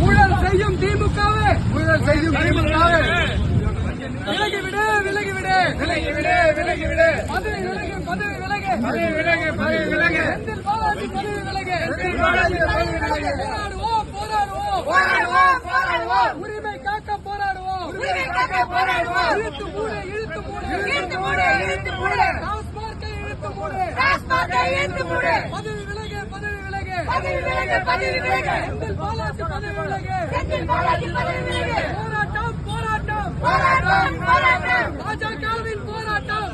ஊழல் செய்யும் திமுகவே, ஊழல் செய்யும் திமுகவே, விலகிவிடு விலகிவிடு விலகிவிடு விலகிவிடு, பதவி விலகு பதவி விலகு பதவி விலகு பதவி விலகு, செந்தில் பாலாஜி பதவி விலகு செந்தில் பாலாஜி பதவி விலகு, போராடுவோம் போராடுவோம் போராடுவோம் போராடுவோம், உரிமை காக்க போராடுவோம் உரிமை காக்க போராடுவோம், இழுத்து மூடு இழுத்து மூடு இழுத்து மூடு இழுத்து மூடு, டாஸ்மார்க்கை இழுத்து மூடு டாஸ்மார்க்கை இழுத்து மூடு, பதவி விலகு பதவி விலகு பதவி விலகு பதவி விலகு, செந்தில் பாலாஜி பதவி விலகு செந்தில் பாலாஜி பதவி விலகு, போராட்டம் போராட்டம் போராட்டம் போராட்டம், பாஜகவின் போராட்டம்